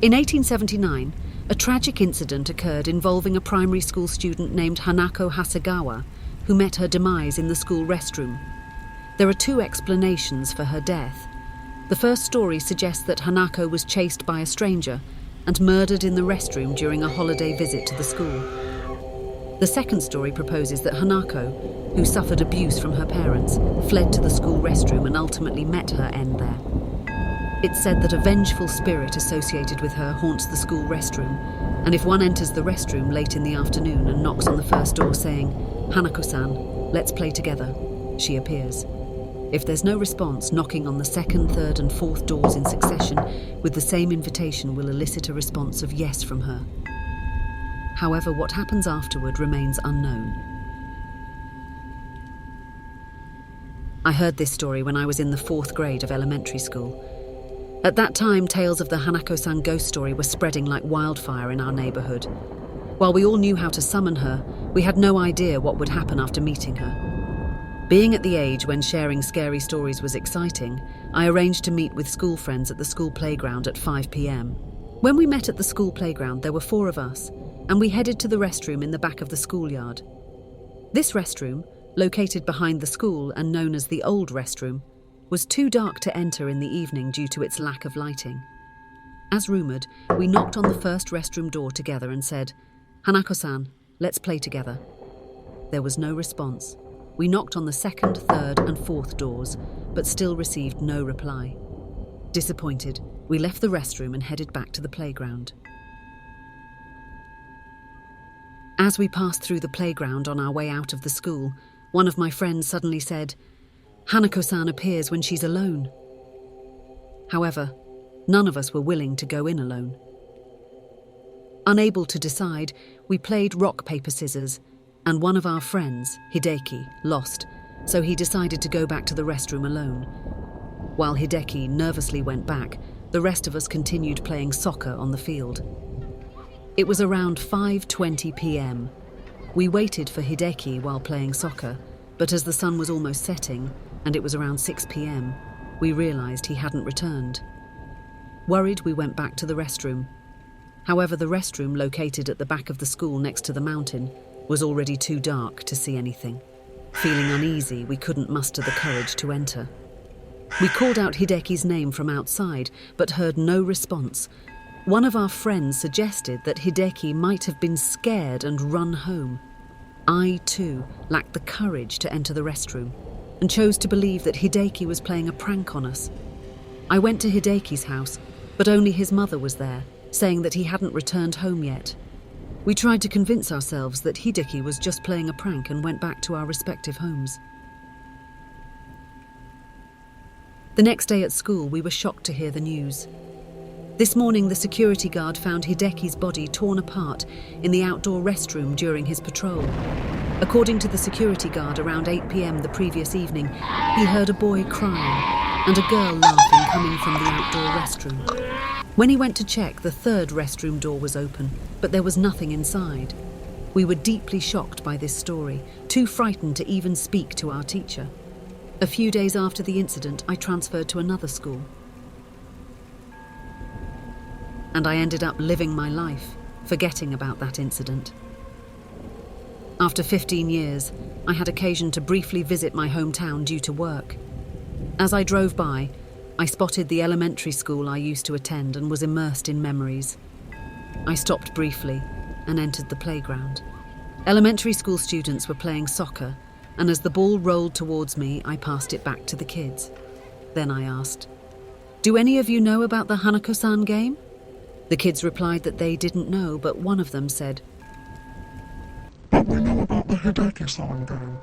In 1879, a tragic incident occurred involving a primary school student named Hanako Hasegawa, who met her demise in the school restroom. There are two explanations for her death. The first story suggests that Hanako was chased by a stranger and murdered in the restroom during a holiday visit to the school. The second story proposes that Hanako, who suffered abuse from her parents, fled to the school restroom and ultimately met her end there. It's said that a vengeful spirit associated with her haunts the school restroom, and if one enters the restroom late in the afternoon and knocks on the first door saying, "Hanako-San, let's play together," she appears. If there's no response, knocking on the second, third and fourth doors in succession with the same invitation will elicit a response of yes from her. However, what happens afterward remains unknown. I heard this story when I was in the 4th grade of elementary school. At that time, tales of the Hanako-San ghost story were spreading like wildfire in our neighborhood. While we all knew how to summon her, we had no idea what would happen after meeting her. Being at the age when sharing scary stories was exciting, I arranged to meet with school friends at the school playground at 5 p.m. When we met at the school playground, there were 4 of us, and we headed to the restroom in the back of the schoolyard. This restroom, located behind the school and known as the old restroom, was too dark to enter in the evening due to its lack of lighting. As rumoured, we knocked on the first restroom door together and said, "Hanako-san, let's play together." There was no response. We knocked on the 2nd, 3rd and 4th doors, but still received no reply. Disappointed, we left the restroom and headed back to the playground. As we passed through the playground on our way out of the school, one of my friends suddenly said, "Hanako-san appears when she's alone." However, none of us were willing to go in alone. Unable to decide, we played rock, paper, scissors, and one of our friends, Hideki, lost, so he decided to go back to the restroom alone. While Hideki nervously went back, the rest of us continued playing soccer on the field. It was around 5:20 p.m. We waited for Hideki while playing soccer, but as the sun was almost setting, and it was around 6 p.m, we realised he hadn't returned. Worried, we went back to the restroom. However, the restroom, located at the back of the school next to the mountain, was already too dark to see anything. Feeling uneasy, we couldn't muster the courage to enter. We called out Hideki's name from outside, but heard no response. One of our friends suggested that Hideki might have been scared and run home. I, too, lacked the courage to enter the restroom, and chose to believe that Hideki was playing a prank on us. I went to Hideki's house, but only his mother was there, saying that he hadn't returned home yet. We tried to convince ourselves that Hideki was just playing a prank and went back to our respective homes. The next day at school, we were shocked to hear the news. This morning, the security guard found Hideki's body torn apart in the outdoor restroom during his patrol. According to the security guard, around 8 p.m. the previous evening, he heard a boy crying and a girl laughing coming from the outdoor restroom. When he went to check, the 3rd restroom door was open, but there was nothing inside. We were deeply shocked by this story, too frightened to even speak to our teacher. A few days after the incident, I transferred to another school. And I ended up living my life, forgetting about that incident. After 15 years, I had occasion to briefly visit my hometown due to work. As I drove by, I spotted the elementary school I used to attend and was immersed in memories. I stopped briefly and entered the playground. Elementary school students were playing soccer, and as the ball rolled towards me, I passed it back to the kids. Then I asked, "Do any of you know about the Hanako-San game?" The kids replied that they didn't know, but one of them said, "But we know about the Hideki-san game."